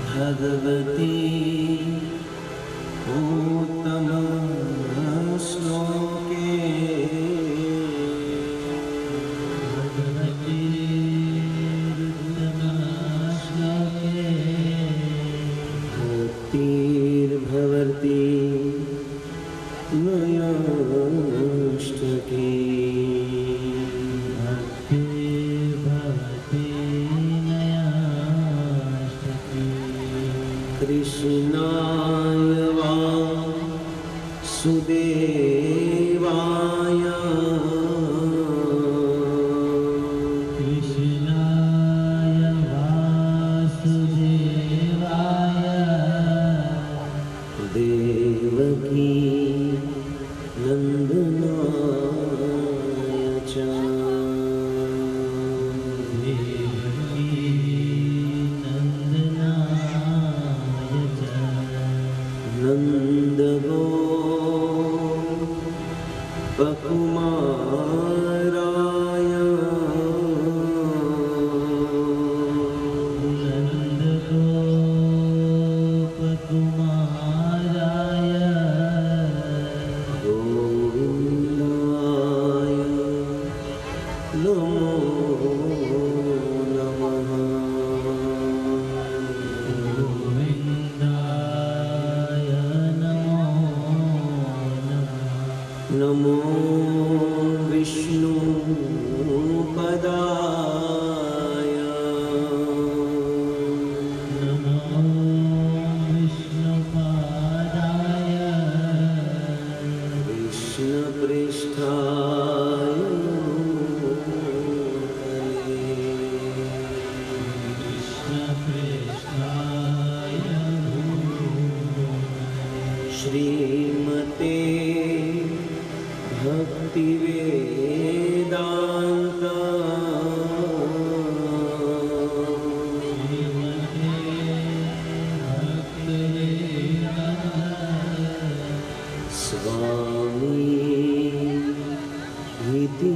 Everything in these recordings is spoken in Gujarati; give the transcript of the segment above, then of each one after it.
भगवती उत्तम श्लोके भक्तिर्भवति नयाष्टके कृष्णाय वासुदेवाय देवकी नंदनाय च नंदगोपकुमाराय गोविन्दाय नमो नमः। नमो विष्णुपदाय विष्णुपृष्ठाय श्रीमते भक्तिवेदांत स्वामी इति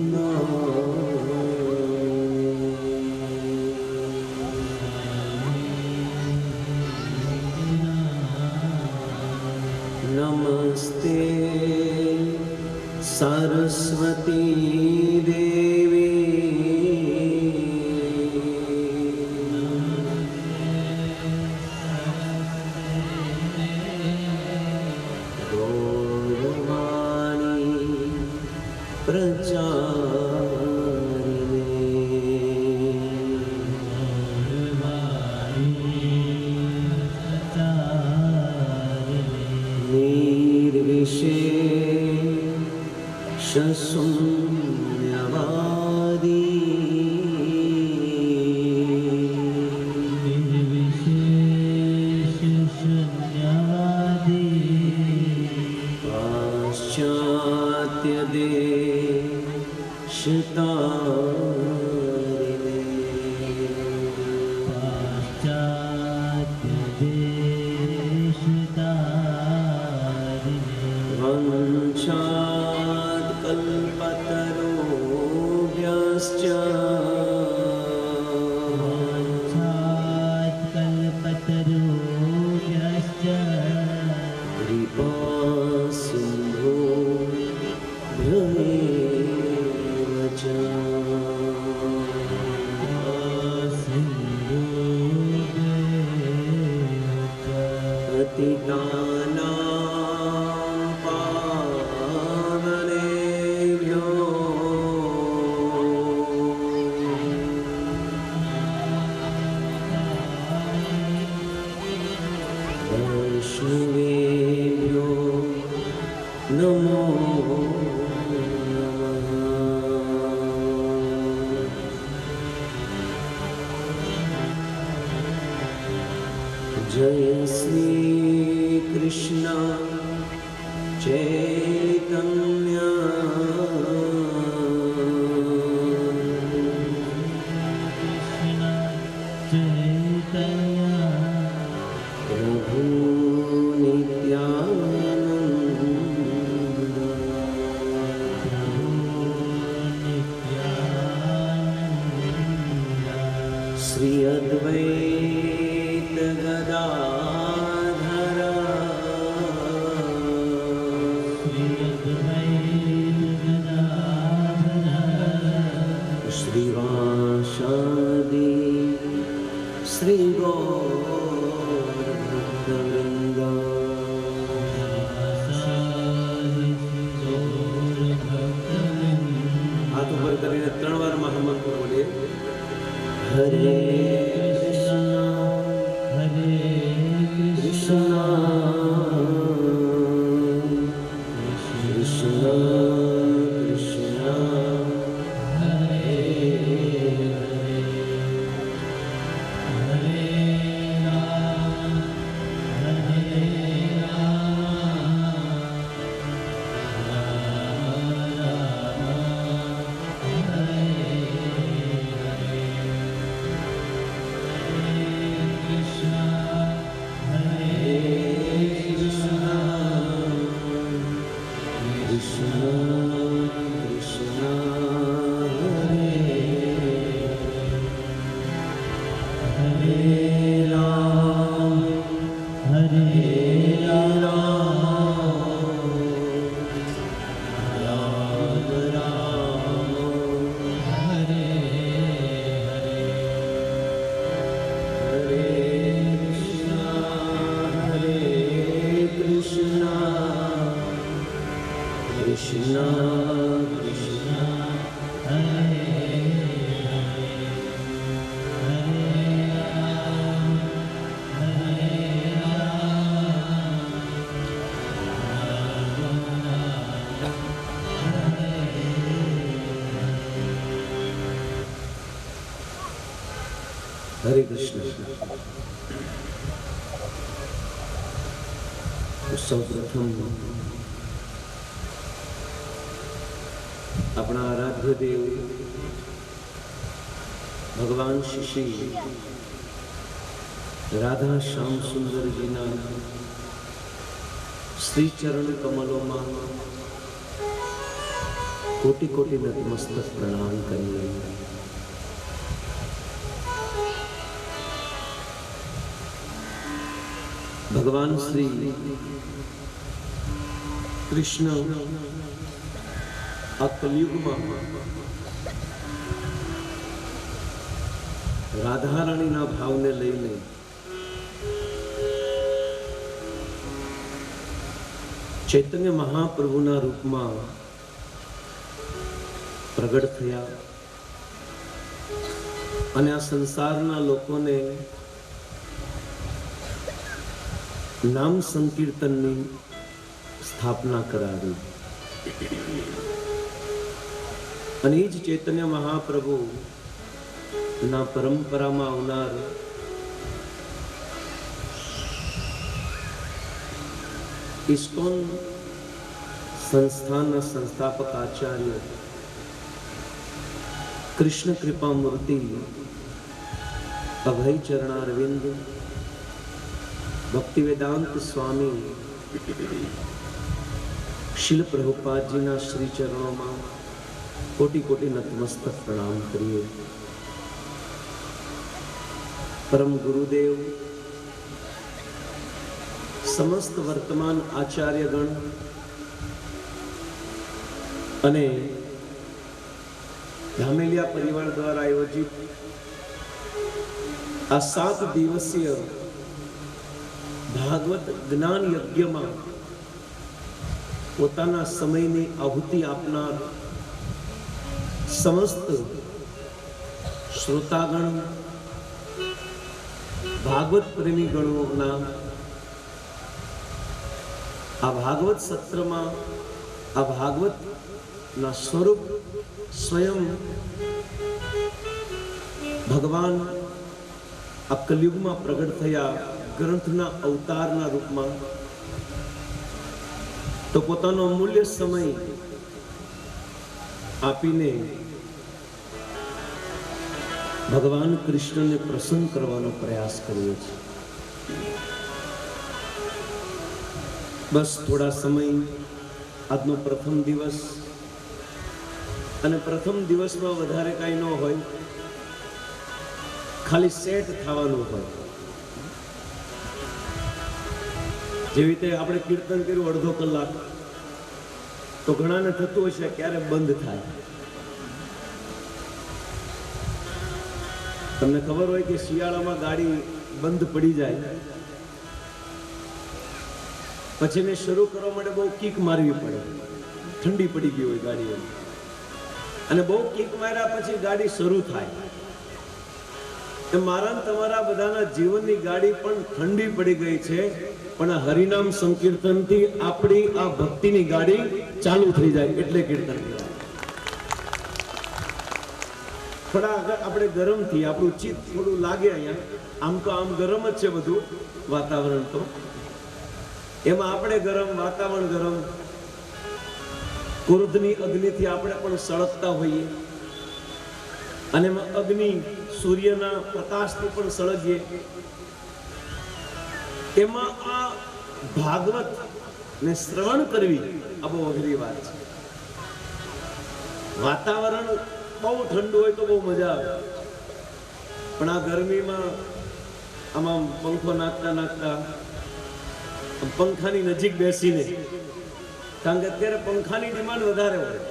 नमस्ते सरस्वती देवी गौरवाणी प्रचारिणे निर्विशेष शून्यवादी पाश्चात्य देशतारिणे वंशात्कल्पतरुभ्यश्च कृपा सिन्धुभ्येव च पतितानां पावनेभ्यो वैष्णवेभ्यो नमो नमः। जय श्री कृष्ण चैतन्य प्रभु नित्यानंद શ્રી અદ્વૈત ગદાધર શ્રીવાસાદિ શ્રી ગૌરવૃંદ હાથ ઉપર કરીને 3 વાર મહામંત્ર બોલીએ. હરે કૃષ્ણ કૃષ્ણ કૃષ્ણ હરે કૃષ્ણ. સૌપ્રથમ આપણા આરાધ્ય દેવ ભગવાન શ્રી રાધા શ્યામ સુંદરજીના શ્રી ચરણ કમલોમાં કોટી કોટી નતમસ્તક પ્રણામ કરીએ. ભગવાન શ્રી કૃષ્ણ આ કલિયુગમાં રાધારાણીના ભાવને લઈને ચૈતન્ય મહાપ્રભુના રૂપમાં પ્રગટ થયા અને આ સંસારના લોકોને નામ સંકીર્તનની સ્થાપના કરાવી. અને એ જ ચૈતન્ય મહાપ્રભુ ના પરંપરામાં આવનાર ઇસ્કોન સંસ્થાના સંસ્થાપક આચાર્ય કૃષ્ણ કૃપા મૂર્તિ અભય ચરણારવિંદ ભક્તિ વેદાંત સ્વામી શીલ પ્રભુપાદજીના શ્રી ચરણોમાં કોટી કોટી નતમસ્તક પ્રણામ કરીએ. પરમ ગુરુદેવ, સમસ્ત વર્તમાન આચાર્યગણ અને ધામેલિયા પરિવાર દ્વારા આયોજિત આ 7 દિવસીય ભાગવત જ્ઞાન યજ્ઞમાં પોતાના સમયની આહુતિ આપનાર સમસ્ત શ્રોતાગણ, ભાગવત પ્રેમી ગણોના આ ભાગવત સત્રમાં આ ભાગવતના સ્વરૂપ સ્વયં ભગવાન આ કલિયુગમાં પ્રગટ થયા ગ્રંથના અવતારના રૂપમાં, તો પોતાનો અમૂલ્ય સમય આપીને ભગવાન કૃષ્ણને પ્રસન્ન કરવાનો પ્રયાસ કર્યો છે. બસ થોડા સમય, આજનો પ્રથમ દિવસ, અને પ્રથમ દિવસમાં વધારે કાંઈ ન હોય, ખાલી સેટ થવાનું હોય. જેવી રીતે આપણે કીર્તન કર્યું અડધો કલાક, તો ઘણાને થતું હશે ક્યારે બંધ થાય. તમને ખબર હોય કે શિયાળામાં ગાડી બંધ પડી જાય પછી એને શરૂ કરવા માટે બહુ કિક મારવી પડે, ઠંડી પડી ગઈ હોય ગાડી, અને બહુ કિક માર્યા પછી ગાડી શરૂ થાય. મારા તમારા બધાના જીવનની ગાડી પણ ઠંડી પડી ગઈ છે, પણ આ હરિનામ સંકીર્તનથી આપણી આ ભક્તિની ગાડી ચાલુ થઈ જાય એટલે કીર્તન કહેવાય. થોડા આપણે ગરમ થી આપણું ચિત્ત થોડું લાગે અહીંયા, આમ તો આમ ગરમ જ છે બધું વાતાવરણ, તો એમાં આપણે ગરમ, વાતાવરણ ગરમ, ક્રોધની અગ્નિથી આપણે પણ સળગતા હોઈએ, અને એમાં અગ્નિ સૂર્યના પ્રકાશથી પણ સળગીએ. એમાં આ ભાગવત ને શ્રવણ કરવી આ બહુ અઘરી વાત છે. વાતાવરણ બહુ ઠંડુ હોય તો બહુ મજા આવે, પણ આ ગરમીમાં આમાં પંખો નાખતા નાખતા પંખાની નજીક બેસીને, કારણ કે અત્યારે પંખાની ડિમાન્ડ વધારે હોય,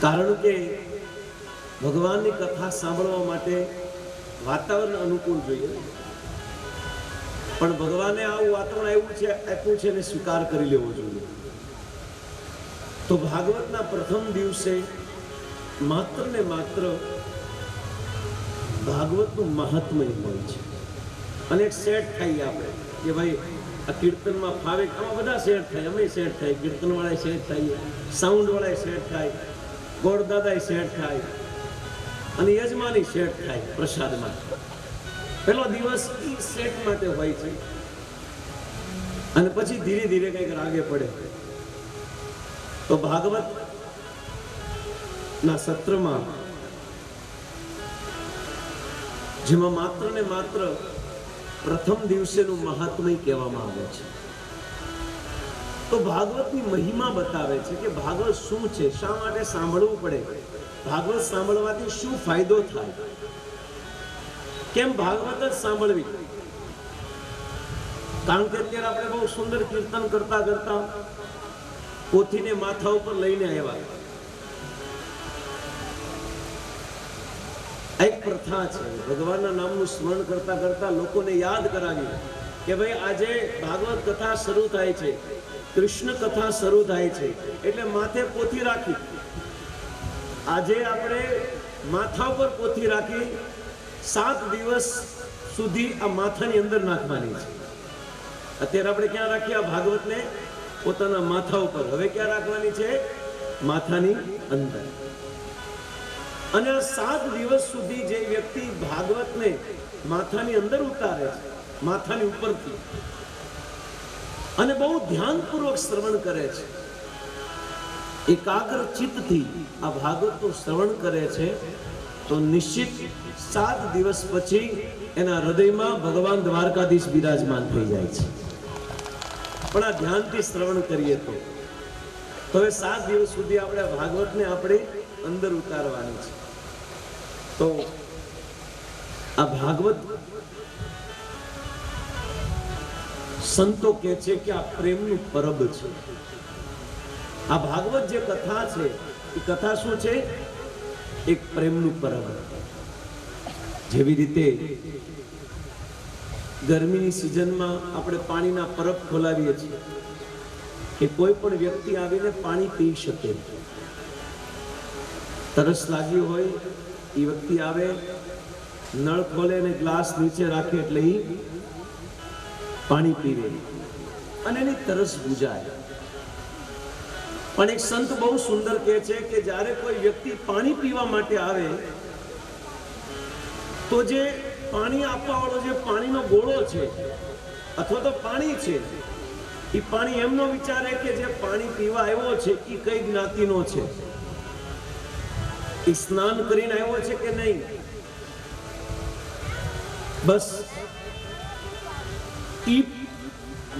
કારણ કે ભગવાનની કથા સાંભળવા માટે વાતાવરણ અનુકૂળ જોઈએ, પણ ભગવાને આવું વાતાવરણ આપ્યું છે એને સ્વીકાર કરી લેવો જોઈએ. તો ભાગવતના પ્રથમ દિવસે માત્ર ને માત્ર ભાગવતનું મહાત્મય હોય છે, અને એક સેટ થાય આપણે કે ભાઈ આ કીર્તનમાં ફાવે, આમાં બધા સેટ થાય, અમે સેટ થાય, કીર્તન વાળા સેટ થાય, સાઉન્ડ વાળા સેટ થાય, ગોળદાદા સેટ થાય, અને યજમાની સેટ થાય પ્રસાદમાં. પેલો દિવસ એ સેટ માટે હોય છે, અને પછી ધીરે ધીરે કંઈક રાગે પડે. તો ભાગવત ના સત્રમાં જેમાં માત્ર ને માત્ર પ્રથમ દિવસેનું મહાત્મય કહેવામાં આવે છે, તો ભાગવતની મહિમા બતાવે છે કે ભાગવત શું છે, શા માટે સાંભળવું પડે, ભાગવત સાંભળવાથી શું ફાયદો થાય, કેમ ભાગવત જ સાંભળવી. કારણ કે અત્યારે આપણે બહુ સુંદર કીર્તન કરતા કરતા પોથીને માથા ઉપર લઈને આવ્યા. એક પ્રથા છે, ભગવાનના નામનું સ્મરણ કરતા કરતા લોકોને યાદ કરાવી કે ભાઈ આજે ભાગવત કથા શરૂ થાય છે, કૃષ્ણ કથા શરૂ થાય છે, એટલે માથે પોથી રાખી. આજે આપણે માથા ઉપર પોથી રાખી 7 દિવસ સુધી આ માથાની અંદર નાખવાની છે. અત્યારે આપણે ક્યાં રાખીએ આ ભાગવતને? પોતાના માથા ઉપર. હવે ક્યાં રાખવાની છે? માથાની અંદર. અને આ 7 દિવસ સુધી જે વ્યક્તિ ભાગવતને માથાની અંદર ઉતારે છે, માથાની ઉપરથી, અને બહુ ધ્યાનપૂર્વક શ્રવણ કરે છે, એકાગ્ર ચિત્તથી આ ભાગવતનું શ્રવણ કરે છે, તો નિશ્ચિત 7 દિવસ પછી એના હૃદયમાં ભગવાન દ્વારકાધીશ બિરાજમાન થઈ જાય છે. પણ આ ધ્યાનથી શ્રવણ કરીએ તો હવે 7 દિવસ સુધી આપણે ભાગવતને આપણે અંદર ઉતારવાની છે. તો આ ભાગવત સંતો કહે છે કે આ પ્રેમનું પરબ છે. આ ભાગવત જે કથા છે એ કથા શું છે? એક પ્રેમનું પરબ. જેવી રીતે ગરમીની સિઝનમાં આપણે પાણીના પરબ ખોલાવીએ છીએ કે કોઈ પણ વ્યક્તિ આવીને પાણી પી શકે. તરસ લાગી હોય એ વ્યક્તિ આવે, નળ ખોલે અને ગ્લાસ નીચે રાખે એટલે એ પાણી પીવે અને એની તરસ બુજાય. પણ એક સંત બહુ સુંદર કહે છે કે જ્યારે કોઈ વ્યક્તિ પાણી પીવા માટે આવે તો જે પાણી આપવા વાળો જે પાણીનો ગોળો છે અથવા તો પાણી છે, એ પાણી એમનો વિચારે કે જે પાણી પીવા આવ્યો છે એ કઈ જ્ઞાતિનો છે, એ સ્નાન કરીને આવ્યો છે કે નહીં. બસ એ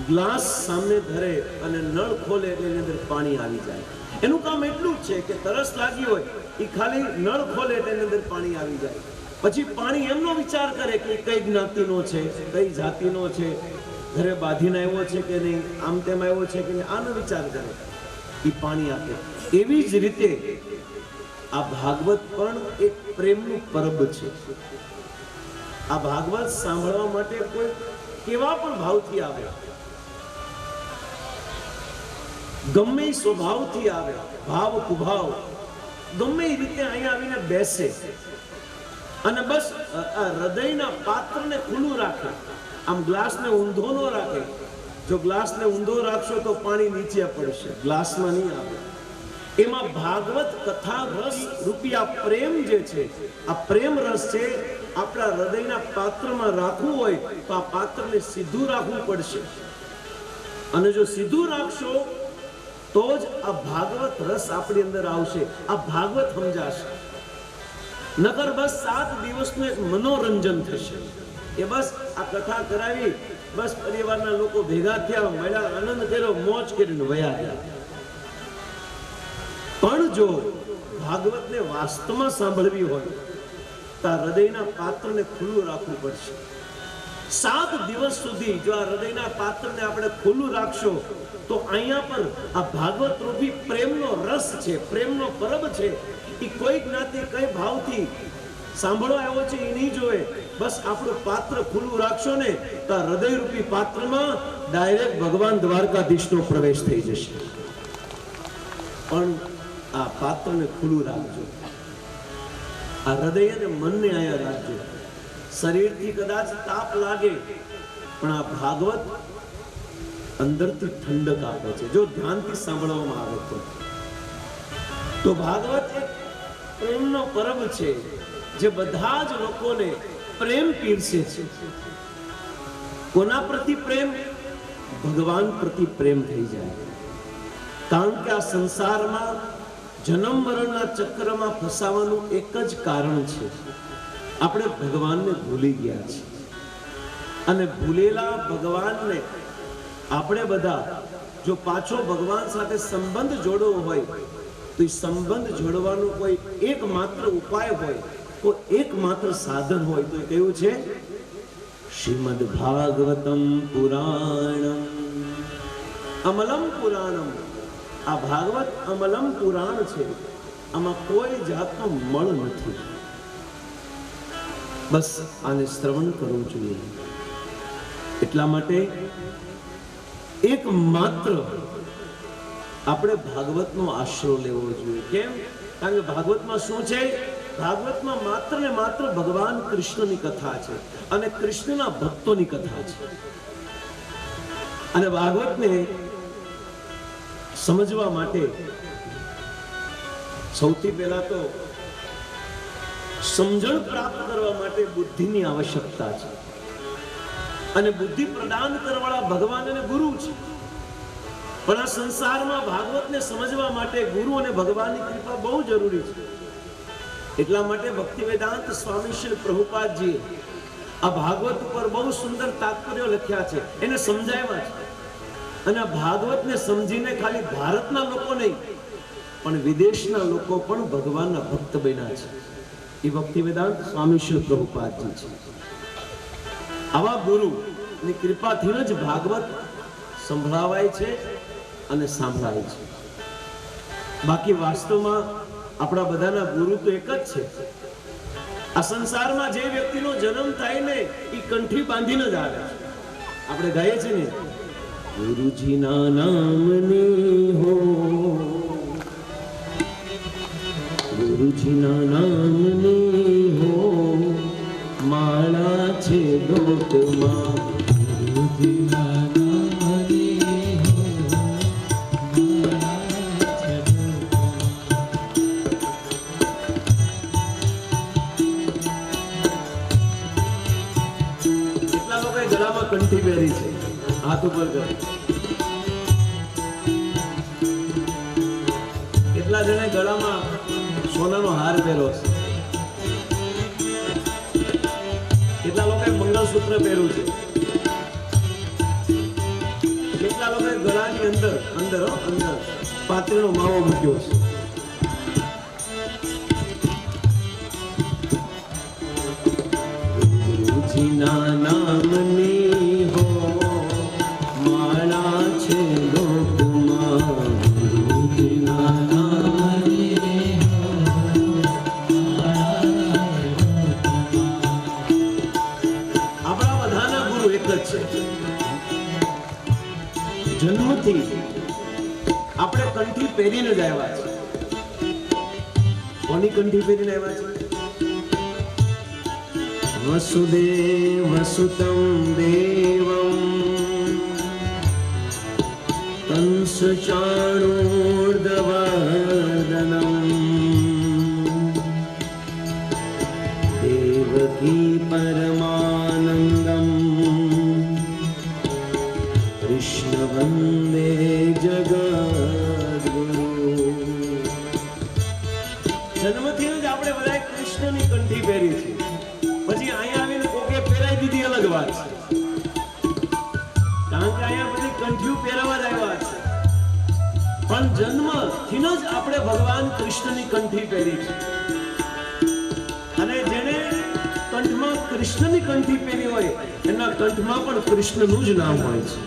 ગ્લાસ સામે ધરે અને નળ ખોલે એટલે એની અંદર પાણી આવી જાય. એનું કામ એટલું જ છે કે તરસ લાગી હોય એ ખાલી નળ ખોલે એટલે એની અંદર પાણી આવી જાય. પછી પાણી એમનો વિચાર કરે કે કઈ જ્ઞાતિનો છે, કઈ જાતિનો છે, ઘરે બાંધીને આવ્યો છે કે નહીં, આમ તેમ આવ્યો છે કે નહીં, આનો વિચાર કરે, એ પાણી આપે. એવી જ રીતે આ ભાગવત પણ એક પ્રેમનું પરબ છે. આ ભાગવત સાંભળવા માટે કોઈ કેવા પણ ભાવથી આવે, ગમે સ્વભાવથી આવે, ભાવ કુભાવ ગમે એ રીતે અહીંયા આવીને બેસે અને બસ આ હૃદયના પાત્રને ખુલ્લું રાખે. આમ ગ્લાસને ઊંધો ન રાખે. જો ગ્લાસને ઊંધો રાખશો તો પાણી નીચે પડશે, ગ્લાસમાં નહીં આવે. એમાં ભાગવત કથા રસ રૂપિયા પ્રેમ જે છે, આ પ્રેમ રસ છે, આપણા હૃદયના પાત્રમાં રાખવું હોય તો આ પાત્રને સીધું રાખવું પડશે. અને જો સીધું રાખશો તો જ આ ભાગવત રસ આપણી અંદર આવશે, આ ભાગવત સમજાશે. નકર બસ 7 દિવસનું એક મનોરંજન થશે. એ બસ આ કથા કરાવી, બસ પરિવારના લોકો ભેગા થયા, મળ્યા, આનંદ કર્યો, મોજ કરીને વયા ગયા. પણ જો ભાગવતને વાસ્તવમાં સાંભળવી હોય તો આ હૃદયના પાત્રને ખુલ્લું રાખવું પડશે. 7 દિવસ સુધી જો આ હૃદયના પાત્રને આપણે ખુલ્લું રાખશો તો અહીંયા પર આ ભાગવત રૂપી પ્રેમનો રસ છે, પ્રેમનો પરબ છે. એ કોઈ જ્ઞાતિ કઈ ભાવથી સાંભળવા આવ્યો છે એ નહીં જોવે. બસ આપણું પાત્ર ખુલ્લું રાખશો ને તો આ હૃદય રૂપી પાત્રમાં ડાયરેક્ટ ભગવાન દ્વારકાધીશનો પ્રવેશ થઈ જશે. પણ આ પાત્રને ખુલ્લું રાખજો, આ હૃદય અને મનને અહીંયા રાખજો. શરીરથી કદાચ તાપ લાગે પણ આ ભાગવત અંદરથી ઠંડક આપે છે જો ધ્યાનથી સાંભળવામાં આવે તો. ભાગવત એક પ્રેમનો પરબ છે જે બધા જ લોકોને પ્રેમ પીરસે છે. કોના પ્રતિ પ્રેમ? ભગવાન પ્રતિ પ્રેમ થઈ જાય. કારણ કે આ સંસારમાં જન્મ મરણના ચક્રમાં ફસાવાનું એક જ કારણ છે, આપણે ભગવાનને ભૂલી ગયા છીએ. અને ભૂલેલા ભગવાનને આપણે બધા જો પાછો ભગવાન સાથે સંબંધ જોડવો હોય તો એ સંબંધ જોડવાનો કોઈ એકમાત્ર ઉપાય હોય, કોઈ એકમાત્ર સાધન હોય તો એ કયું છે? શ્રીમદ ભાગવતમ પુરાણમ અમલમ પુરાણમ. આ ભાગવત અમલમ પુરાણ છે, આમાં કોઈ જાતનો મળ નથી. બસ આને શ્રવણ કરવું જોઈએ. એટલા માટે એકમાત્ર આપણે ભાગવતનો આશરો લેવો જોઈએ. કેમ? કારણ કે ભાગવતમાં શું છે? ભાગવતમાં માત્ર ને માત્ર ભગવાન કૃષ્ણની કથા છે અને કૃષ્ણના ભક્તોની કથા છે. અને ભાગવતને સમજવા માટે સૌથી પહેલા તો સમજણ પ્રાપ્ત કરવા માટે બુદ્ધિની આવશ્યકતા છે. અને બુદ્ધિ પ્રદાન કરવાવાળા ભગવાન અને ગુરુ છે. પણ આ સંસારમાં ભાગવતને સમજવા માટે ગુરુ અને ભગવાનની કૃપા બહુ જરૂરી છે. એટલા માટે ભક્તિવેદાંત સ્વામી શ્રી પ્રભુપાદજી આ ભાગવત ઉપર બહુ સુંદર તાત્પર્યો લખ્યા છે, એને સમજાવ્યા છે. અને આ ભાગવતને સમજીને ખાલી ભારતના લોકો નહીં પણ વિદેશના લોકો પણ ભગવાનના ભક્ત બન્યા છે. એ ભક્તિવેદાંત સ્વામી શ્રી પ્રભુપાદજી છે. આવા ગુરુની કૃપાથી જ ભાગવત સંભળાવાય છે અને સાંભળાય છે. બાકી વાસ્તવમાં આપણા બધાના ગુરુ તો એક જ છે. આ સંસારમાં જે વ્યક્તિનો જન્મ થાય ને એ કંઠી બાંધીને જ આવે છે. આપણે ગાઈએ છીએ ને, ગુરુજીના નામની હો, ગુરુજીના નામની હો, માળા છે દોટમાં, ગુરુજીના નામની હો, માળા છે દોટમાં. કેટલા લોકોએ ગળામાં કંઠી પહેરી છે? હાથ ઉપર કરો. કેટલા જણે ગળામાં સોનાનો હાર પહેર્યો છે? કેટલા લોકોએ મંગળસૂત્ર પહેર્યું છે? લોકોએ ગળાની અંદર પાતળીનો માવો મૂક્યો છે. ગુરુજીના નામની હો માળા છે લોકમાં, ગુરુજીના નામની હો માળા. આપણા બધાના ગુરુ એક જ છે. જન્મથી આપણે કંઠી પહેરીને જ આવ્યા છે. કોની કંઠી પહેરીને આવ્યા છે? વસુદેવ સુતં દેવં કંસ ચાણૂર્ધવર્ધનં દેવકી પરમાનંદં કૃષ્ણ વંદે જગદ્ગુરુ. જન્મથી જ આપણે બધા કૃષ્ણની કંઠી પહેરી છે. પછી અહીંયા આવીને કોકે પહેરાઈ દીધી અલગ વાત છે, કારણ કે અહીંયા બધી કંઠીઓ પહેરવા જ આવ્યા છે. પણ જન્મથી જ આપણે ભગવાન કૃષ્ણની કંઠી પહેરી છે. અને જેને કંઠમાં કૃષ્ણની કંઠી પહેરી હોય એના કંઠમાં પણ કૃષ્ણનું જ નામ હોય છે.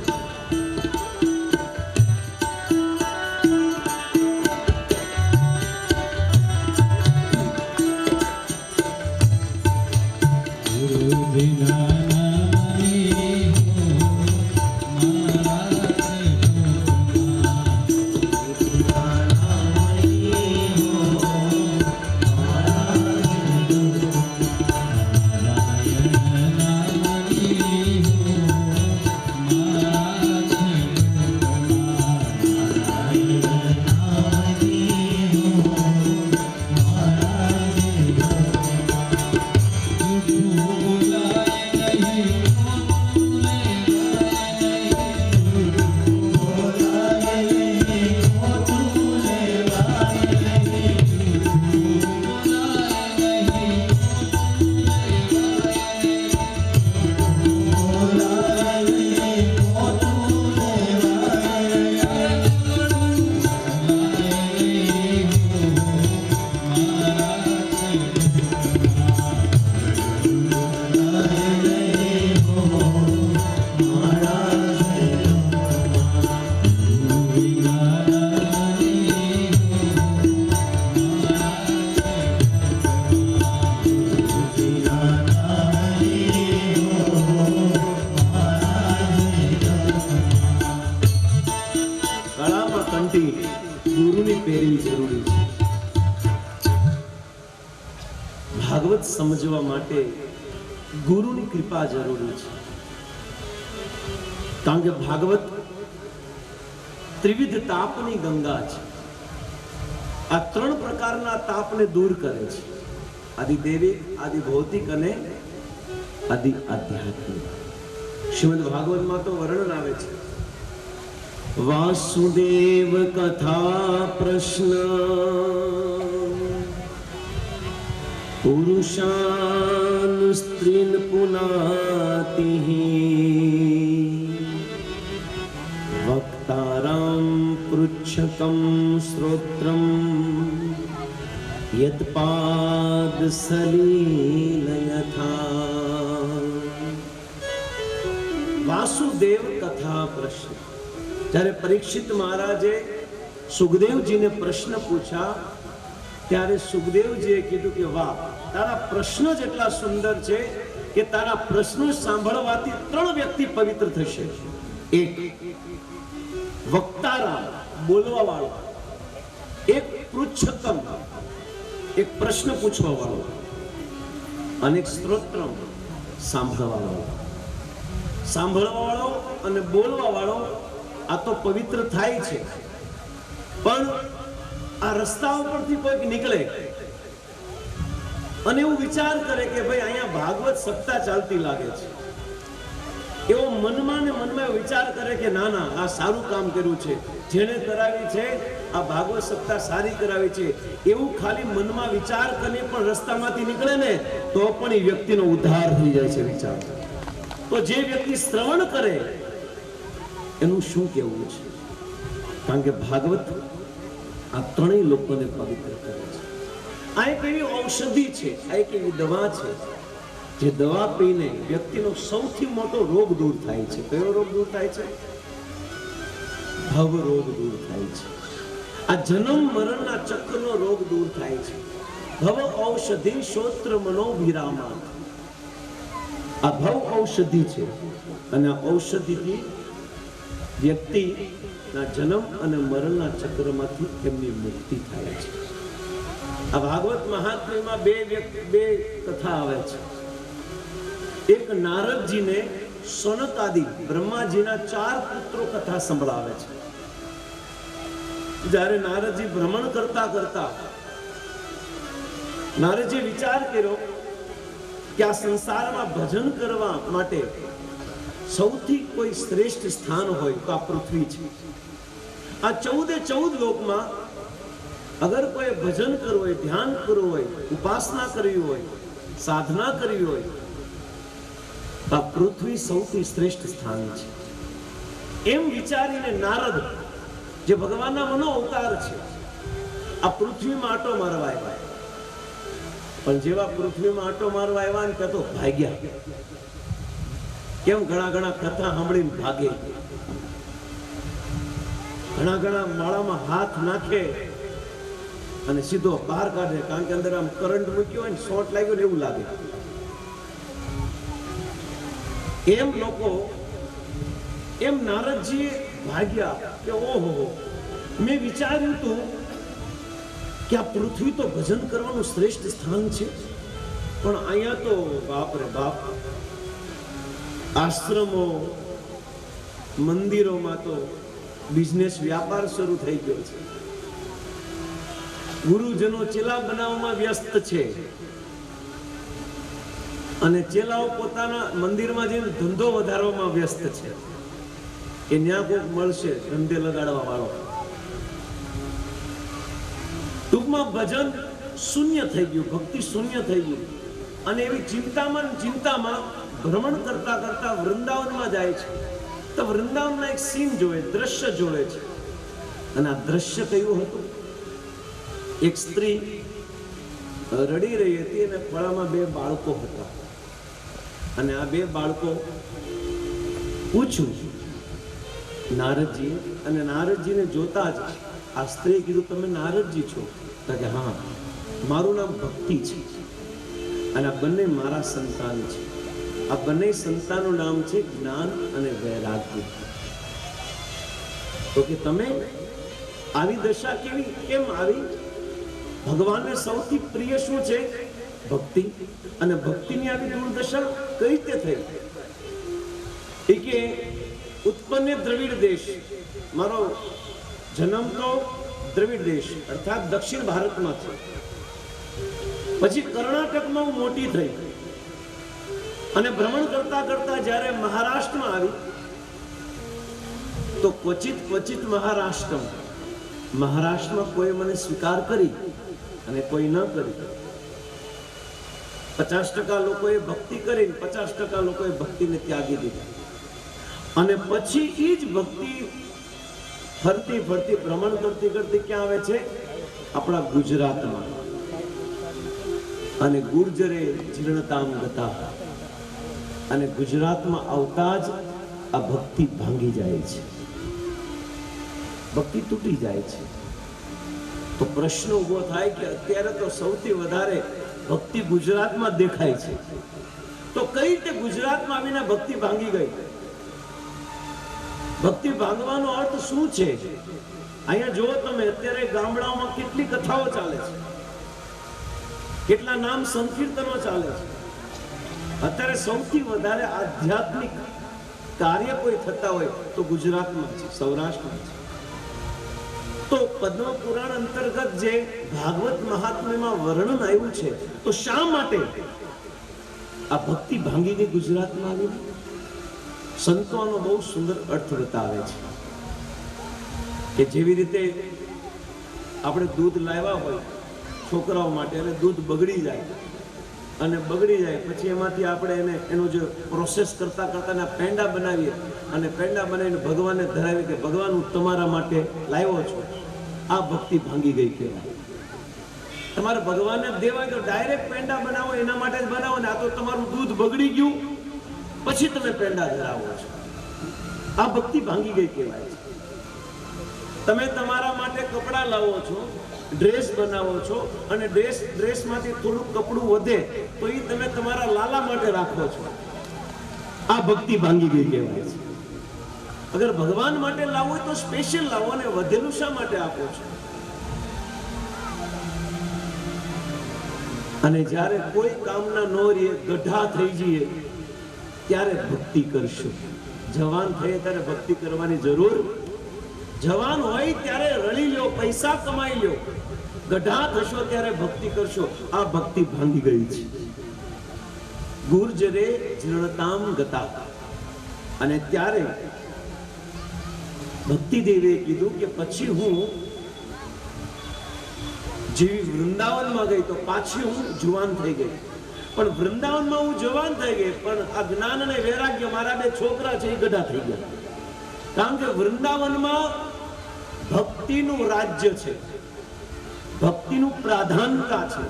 ગુરુની પહેરવી જરૂરી છે. ભાગવત સમજવા માટે ગુરુની કૃપા જરૂરી છે. કારણ કે ભાગવત ત્રિવિધ તાપની ગંગા છે. આ ત્રણ પ્રકારના તાપને દૂર કરે છે: આદિ દૈવિક, આદિ ભૌતિક અને આદિ આધ્યાત્મિક. શ્રીમદ ભાગવતમાં તો વર્ણન આવે છે, વાસુદેવ કથા પ્રશ્ન પુરુષાન સ્ત્રીન પુનાતિ વક્તારામ પૃચ્છકમ શ્રોત્રમ યત્પાદ સલીલ યથા. વાસુદેવ કથા પ્રશ્ન. જ્યારે પરીક્ષિત મહારાજે સુખદેવજીને પ્રશ્ન પૂછ્યા ત્યારે સુખદેવજીએ કીધું કે વાહ, તારા પ્રશ્ન જ એટલા સુંદર છે કે તારા પ્રશ્નો સાંભળવાથી ત્રણ વ્યક્તિ પવિત્ર થશે. એક વક્તારામ, બોલવા વાળો; એક પૃચ્છકમ, એક પ્રશ્ન પૂછવા વાળો; અને એક સ્ત્રોત્રમ, સાંભળવા વાળો. સાંભળવા વાળો અને બોલવા વાળો આ તો પવિત્ર થાય છે, પણ આ રસ્તા ઉપરથી કોઈક નીકળે અને એવું વિચાર કરે કે ભાઈ અહીંયા ભાગવત સપ્તાહ ચાલતી લાગે છે, એવો મનમાં ને મનમાં વિચાર કરે કે ના ના, આ સારું કામ કર્યું છે, જેને કરાવી છે આ ભાગવત સપ્તાહ સારી કરાવી છે, એવું ખાલી મનમાં વિચાર કરીને પણ રસ્તામાંથી નીકળે ને તો પણ એ વ્યક્તિનો ઉદ્ધાર થઈ જાય છે. વિચાર તો જે વ્યક્તિ શ્રવણ કરે એનું શું કહેવું છે? કારણ કે ભાગવત આ ત્રણેય લોકોને પવિત્ર કરે છે. આ એક એવી ઔષધિ છે, આ એક એવી દવા છે જે દવા પીને વ્યક્તિનો સૌથી મોટો રોગ દૂર થાય છે. કયો રોગ દૂર થાય છે? ભવ રોગ દૂર થાય છે. આ જન્મ મરણના ચક્રનો રોગ દૂર થાય છે. ભવ ઔષધિ શ્રોત્ર મનોભિરામા. આ ભવ ઔષધિ છે અને આ ઔષધિથી વ્યક્તિના જન્મ અને મરણના ચક્રમાંથી તેમની મુક્તિ થાય છે. આ ભાગવત મહાત્મ્યમાં બે કથા આવે છે. એક નારદજીને સનકાદિ બ્રહ્માજીના 4 પુત્રો કથા સંભળાવે છે. જ્યારે નારદજી ભ્રમણ કરતા કરતા નારદજી વિચાર કર્યો કે આ સંસારમાં ભજન કરવા માટે સૌથી કોઈ શ્રેષ્ઠ સ્થાન હોય તો આ પૃથ્વી છે. આ 14 લોકમાં અગર કોઈ ભજન કરવું હોય, ધ્યાન કરવું હોય, ઉપાસના કરવી હોય, સાધના કરવી હોય તો આ પૃથ્વી સૌથી શ્રેષ્ઠ સ્થાન છે. એમ વિચારીને નારદ, જે ભગવાનના મનો અવતાર છે, આ પૃથ્વીમાં આટો મારવા આવ્યા. પણ જેવા પૃથ્વીમાં આટો મારવા આવ્યા ને ત્યાં તો ભાગ્યા. કેમ? ઘણા કથા સાંભળીને ભાગે, ઘણા માળામાં હાથ નાખે અને સીધો બહાર કાઢે. કારણ કે અંદર આમ કરંટ મૂક્યો હોય ને, શોર્ટ લાગ્યો ને એવું લાગે. એમ લોકો, એમ નારદજી ભાગ્યા કે ઓહો, મેં વિચાર્યું હતું કે આ પૃથ્વી તો ભજન કરવાનું શ્રેષ્ઠ સ્થાન છે, પણ અહીંયા તો બાપ રે બાપ, આશ્રમો મંદિરોમાં તો બિઝનેસ વ્યાપાર શરૂ થઈ ગયો છે. ગુરુજનો ચેલા બનાવવામાં વ્યસ્ત છે અને ચેલાઓ પોતાના મંદિરમાં જઈને ધંધો વધારવામાં વ્યસ્ત છે કે ન્યા કોઈક મળશે ધંધે લગાડવા વાળો. ટૂંકમાં ભજન શૂન્ય થઈ ગયું, ભક્તિ શૂન્ય થઈ ગયું. અને એવી ચિંતામાં ભ્રમણ કરતા કરતા વૃંદાવનમાં જાય છે તો વૃંદાવનમાં એક સીન જોવે, દ્રશ્ય જોવે છે. અને આ દ્રશ્ય કયું હતું? એક સ્ત્રી રડી રહી હતી અને ખોળામાં 2 બાળકો હતા. અને આ 2 બાળકો પૂછ્યું નારદજી, અને નારદજીને જોતા જ આ સ્ત્રી કીધું, તમે નારદજી છો? તો કે હા, મારું નામ ભક્તિ છે અને આ બંને મારા સંતાન છે. આ બંને સંતાનનું નામ છે જ્ઞાન અને વૈરાગ્ય. તો કે તમે આવી દશા કેમ આવી? ભગવાનને સૌથી પ્રિય શું છે? ભક્તિ. અને ભક્તિની આવી દુર્દશા કઈ રીતે થઈ? એ કે ઉત્પન્ન દ્રવિડ દેશ, મારો જન્મ તો દ્રવિડ દેશ અર્થાત દક્ષિણ ભારતમાં છે. પછી કર્ણાટકમાં હું મોટી થઈ અને ભ્રમણ કરતા કરતા જ્યારે મહારાષ્ટ્રમાં આવી તો ક્વચિત મહારાષ્ટ્રમાં કોઈ મને સ્વીકાર કરી અને કોઈ ન કરી. 50% લોકોએ ભક્તિ કરી, 50% લોકોએ ભક્તિને ત્યાગી દીધી. અને પછી એ જ ભક્તિ ફરતી ભ્રમણ કરતી ક્યાં આવે છે? આપણા ગુજરાતમાં. અને ગુર્જરે જીર્ણતામ ગતા. અને ગુજરાતમાં આવતા જ આ ભક્તિ ભાંગી જાય છે, ભક્તિ તૂટી જાય છે. તો પ્રશ્ન ઉભો થાય કે અત્યારે તો સૌથી વધારે ભક્તિ ગુજરાતમાં દેખાય છે, તો કઈ રીતે ગુજરાતમાં આવીને ભક્તિ ભાંગી ગઈ? ભક્તિ ભાંગવાનો અર્થ શું છે? અહીંયા જો તમે અત્યારે ગામડાઓમાં કેટલી કથાઓ ચાલે છે, કેટલા નામ સંકીર્તનો ચાલે છે. અત્યારે સૌથી વધારે આધ્યાત્મિક કાર્ય કોઈ થતા હોય તો ગુજરાતમાં છે, સૌરાષ્ટ્રમાં છે. તો પદ્મ પુરાણ અંતર્ગત જે ભાગવત મહાત્મ્યમાં વર્ણન આવ્યું છે, તો શા માટે આ ભક્તિ ભાંગી ગઈ ગુજરાતમાં આવી? સંતોનો બહુ સુંદર અર્થ બતાવે છે કે જેવી રીતે આપણે દૂધ લાવ્યા હોય છોકરાઓ માટે અને દૂધ બગડી જાય અને બગડી જાય પછી એમાંથી આપણે એને એનું જે પ્રોસેસ કરતા કરતા પેંડા બનાવીએ અને પેંડા બનાવીને ભગવાનને ધરાવીએ કે ભગવાન હું તમારા માટે લાવ્યો છું, આ ભક્તિ ભાંગી ગઈ કહેવાય. તમારે ભગવાનને દેવાય તો ડાયરેક્ટ પેંડા બનાવો, એના માટે જ બનાવો ને. આ તો તમારું દૂધ બગડી ગયું પછી તમે પેંડા ધરાવો છો, આ ભક્તિ ભાંગી ગઈ કહેવાય છે. તમે તમારા માટે કપડાં લાવો છો, ડ્રેસ બનાવો છો અને ડ્રેસમાંથી થોડું કપડું વધે તો એ તમે તમારા લાલા માટે રાખો છો, આ ભક્તિ ભાંગી ગઈ કહેવાય છે. અગર ભગવાન માટે લાવો હોય તો સ્પેશિયલ લાવો અને વધેલું શા માટે આપો છો? અને જ્યારે કોઈ કામના ન રહીએ, ગઢા થઈ જઈએ ત્યારે ભક્તિ કરશો. જવાન થઈએ ત્યારે ભક્તિ કરવાની જરૂર. જવાન હોય ત્યારે રળી લો, પૈસા કમાઈ લો, ગઢા થશો ત્યારે ભક્તિ કરશો, આ ભક્તિ ભાંગી ગઈ છે. ગુર્જરે જીર્ણતામ ગતા. અને ત્યારે ભક્તિ દેવીએ કીધું કે પછી હું જેવી વૃંદાવનમાં ગઈ તો પાછી હું જુવાન થઈ ગઈ. પણ વૃંદાવનમાં હું જવાન થઈ ગઈ, પણ આ જ્ઞાન અને વૈરાગ્ય, મારા બે છોકરા છે એ ગઢા થઈ ગયા. કારણ કે વૃંદાવનમાં ભક્તિનું રાજ્ય છે, ભક્તિનું પ્રાધાન્યતા છે.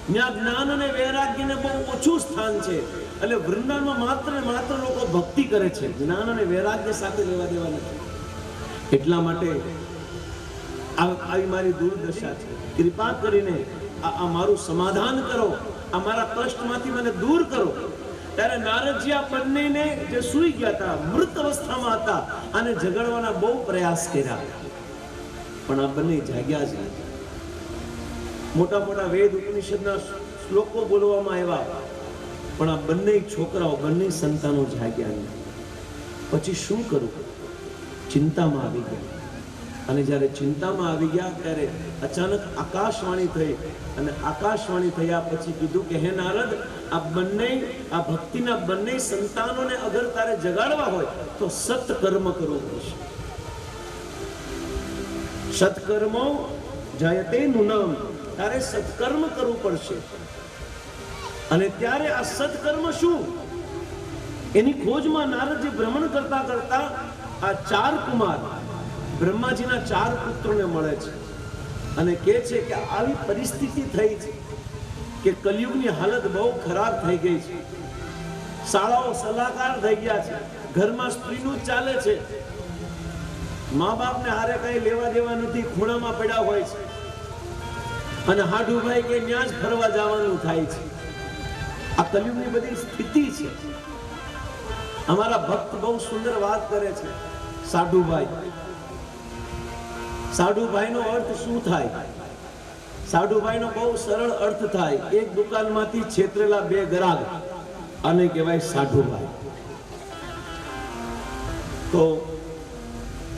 ત્યાં જ્ઞાન અને વૈરાગ્યને બહુ ઓછું સ્થાન છે. એટલે વૃંદાવનમાં માત્ર ને માત્ર લોકો ભક્તિ કરે છે, જ્ઞાન અને વૈરાગ્ય સાથે લેવા દેવા નથી. એટલા માટે આવી મારી દુર્દશા છે. કૃપા કરીને આ મારું સમાધાન કરો, આ મારા કષ્ટમાંથી મને દૂર કરો. ત્યારે નારદજી આ બંનેને જે સૂઈ ગયા હતા, મૃત અવસ્થામાં હતા, આને જગાડવાના બહુ પ્રયાસ કર્યા, પણ આ બંને જાગ્યા જ નથી. મોટા મોટા વેદ ઉપનિષદના શ્લોકો બોલવામાં આવ્યા, પણ આ બંને છોકરાઓ, બંને સંતાનો જાગ્યા નહીં. પછી શું કરું? ચિંતામાં આવી ગયા. અને જ્યારે ચિંતામાં આવી ગયા ત્યારે અચાનક આકાશવાણી થઈ. અને આકાશવાણી થયા પછી કીધું કે હે નારદ, આ બંને, આ ભક્તિના બંને સંતાનોને અગર તારે જગાડવા હોય તો સત્કર્મ કરવું પડશે. સત્કર્મો જયતે નૂનમ, તારે સત્કર્મ કરવું પડશે. અને ત્યારે આ સત્કર્મ શું, એની ખોજમાં નારદજી ભ્રમણ કરતા કરતા આ ચાર કુમાર, બ્રહ્માજીના ચાર પુત્રોને મળે છે અને કહે છે કે આવી પરિસ્થિતિ થઈ છે કે કલયુગની હાલત બહુ ખરાબ થઈ ગઈ છે. શાળાઓ સલાહકાર થઈ ગયા છે, ઘરમાં સ્ત્રીનું ચાલે છે, મા બાપને હારે કઈ લેવા દેવા નથી, ખૂણામાં પડ્યા હોય છે. અને હાડુભાઈ કે ત્યાં જ ફરવા જવાનું થાય છે. આ કલયુગની બધી સ્થિતિ છે. અમારા ભક્ત બહુ સુંદર વાત કરે છે. સાઢુભાઈ નો અર્થ શું થાય? સાઢુભાઈ નો બહુ સરળ અર્થ થાય, એક દુકાનમાંથી છેતરેલા બે ગ્રાહક, આને કહેવાય સાઢુભાઈ. તો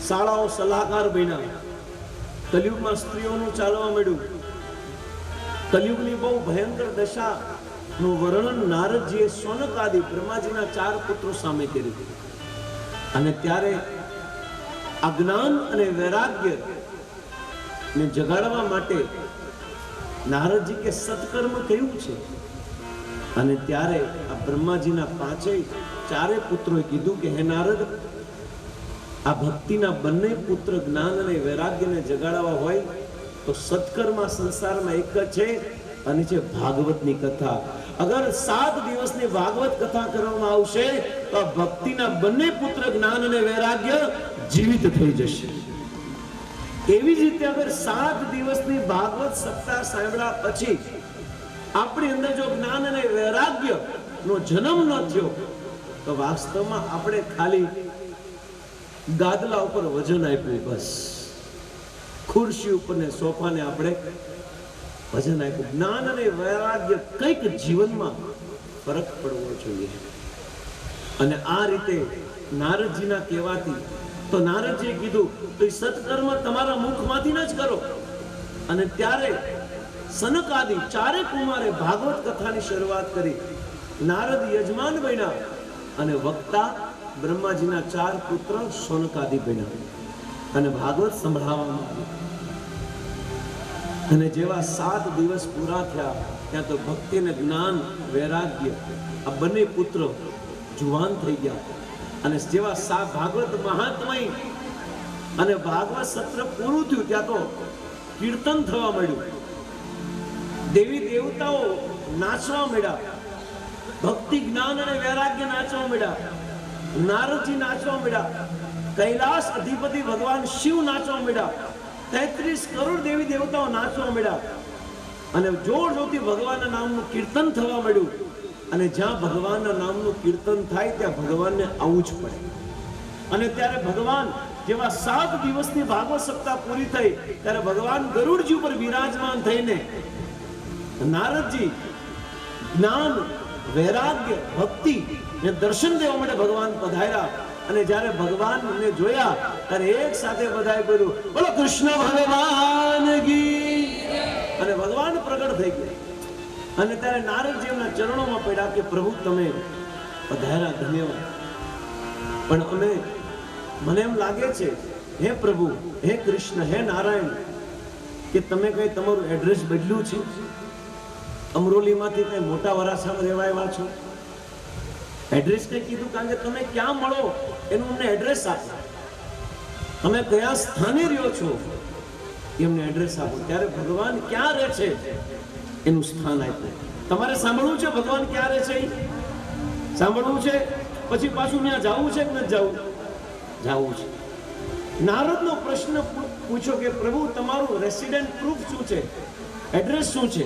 શાળાઓ સલાહકાર બન્યા, કલયુગમાં સ્ત્રીઓનું ચાલવા માંડ્યું. કલયુગની બહુ ભયંકર દશા નું વર્ણન નારદજીએ સોનકાદી બ્રહ્માજીના ચાર પુત્રો સામે કર્યું. અને ત્યારે અજ્ઞાન અને વૈરાગ્ય ને જગાડવા માટે નારદજી કે સત્કર્મ કયું છે? અને ત્યારે આ બ્રહ્માજીના ચારે પુત્રોએ કીધું કે હે નારદ, આ ભક્તિના બંને પુત્ર જ્ઞાન અને વૈરાગ્યને જગાડવા હોય તો સત્કર્મ સંસારમાં એક જ છે, અને છે ભાગવતની કથા. અગર 7 દિવસની ભાગવત કથા કરવામાં આવશે તો ભક્તિના બંને પુત્ર જ્ઞાન અને વૈરાગ્ય જીવિત થઈ જશે. એવી જ રીતે અગર 7 દિવસની ભાગવત સપ્તાહ સાંભળ્યા પછી આપણી અંદર જો જ્ઞાન અને વૈરાગ્ય નો જન્મ ન થયો તો વાસ્તવમાં આપણે ખાલી ગાદલા ઉપર વજન આપ્યું, બસ ખુરશી ઉપર ને સોફાને આપણે વજન આપ્યું. જ્ઞાન અને વૈરાગ્ય કંઈક જીવનમાં ફરક પડવો જોઈએ. અને આ રીતે નારદજીના કહેવાથી તો નારદજીએ કીધું તો સત્કર્મ તમારા મુખમાંથી જ કરો. અને ત્યારે સનકાદી ચારે કુમારે ભાગવત કથાની શરૂઆત કરી. નારદ યજમાન બન્યા અને વક્તા બ્રહ્માજીના 4 પુત્ર સોનકાદી બન્યા અને ભાગવત સંભળાવવામાં આવ્યું. અને જેવા 7 દિવસ પૂરા થયા ત્યાં તો ભક્તિ અને જ્ઞાન વૈરાગ્ય આ બંને પુત્ર જુવાન થઈ ગયા. અને જેવા ભાગવત મહાત્મય અને ભાગવત સત્ર પૂરું થયું ત્યાં તો કીર્તન થવા માંડ્યું, દેવી દેવતાઓ નાચવા માંડ્યા, ભક્તિ જ્ઞાન અને વૈરાગ્ય નાચવા માંડ્યા, નારદજી નાચવા માંડ્યા, કૈલાસ અધિપતિ ભગવાન શિવ નાચવા માંડ્યા, 33 કરોડ દેવી દેવતાઓ નાચવા માંડ્યા અને જોર જોરથી ભગવાનના નામનું કીર્તન થવા માંડ્યું. અને જ્યાં ભગવાનના નામનું કીર્તન થાય ત્યાં ભગવાનને આવવું જ પડે. અને ત્યારે ભગવાન જેવા 7 દિવસની ભાગવત સપ્તાહ પૂરી થઈ ત્યારે ભગવાન ગરુડજી ઉપર વિરાજમાન થઈને નારદજી જ્ઞાન વૈરાગ્ય ભક્તિ ને દર્શન દેવા માટે ભગવાન પધાર્યા. અને જ્યારે ભગવાનને જોયા ત્યારે એક સાથે બધાએ બોલ્યું, બોલો કૃષ્ણ ભગવાન કી. અને ભગવાન પ્રગટ થઈ ગયા. અને ત્યારે નારદજી એમના ચરણોમાં પડ્યા કે પ્રભુ તમે પધાર્યા, ધન્યવાદ. પણ મને એમ લાગે છે હે પ્રભુ, હે કૃષ્ણ, હે નારાયણ, કે તમે કઈ તમારું એડ્રેસ બદલ્યું છે? અમરોલીમાંથી કઈ મોટા વરાછામાં રહેવા આવ્યા છો? એડ્રેસ કઈ કીધું? કારણ કે તમે ક્યાં મળો એનું અમને એડ્રેસ આપો. તમે કયા સ્થાને રહ્યો છો એમને એડ્રેસ આપો. ત્યારે ભગવાન ક્યાં રહે છે એનું સ્થાન આપ્યું. તમારે સાંભળવું છે ભગવાન ક્યાં રહે છે? સાંભળવું છે? પછી પાછું ત્યાં જવું છે કે નથી જવું? જવું છે. નારદનો પ્રશ્ન પૂછ્યો કે પ્રભુ તમારું રેસિડેન્ટ પ્રૂફ શું છે, એડ્રેસ શું છે?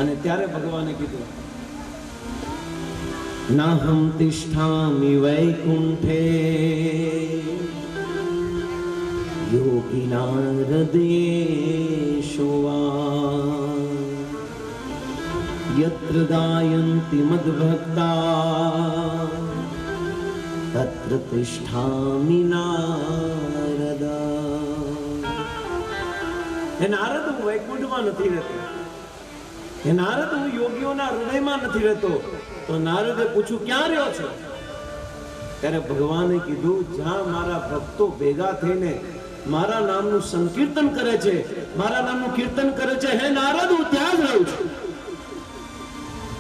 અને ત્યારે ભગવાને કીધું, નાહમ તિષ્ઠામિ વૈકુંઠે યોગિનારદેશો વા યત્ર ગાયન્તિ મદ્ભક્તા તત્ર તિષ્ઠામિ નારદ. હે નારદ, હું વૈકુંઠમાં નથી રહેતો. હે નારદ, હું યોગીઓના હૃદયમાં નથી રહેતો. તો નારદે પૂછ્યું ક્યાં રહ્યો છો? ત્યારે ભગવાને કીધું, જ્યાં મારા ભક્તો ભેગા થઈને મારા નામનું સંકીર્તન કરે છે, મારા નામનું કીર્તન કરે છે, હે નારદ, હું ત્યાં જ રહું છું.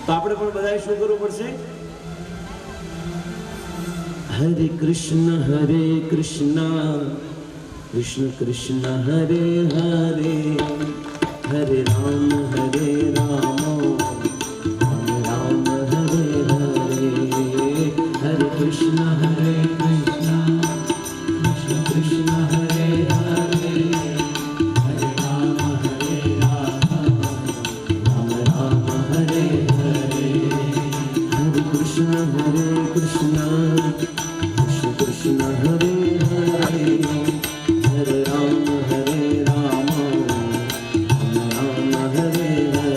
તો આપણે પણ બધાએ શું કરવું પડશે? હરે કૃષ્ણ કૃષ્ણ કૃષ્ણ હરે હરે, હરે રામ રામ રામ હરે હરે, હરે કૃષ્ણ કૃષ્ણ કૃષ્ણ હરે હરે, હરે રામ રામ રામ હરે હરે, હરે કૃષ્ણ કૃષ્ણ કૃષ્ણ હરે હરે, હરે રામ રામ હરે હરે.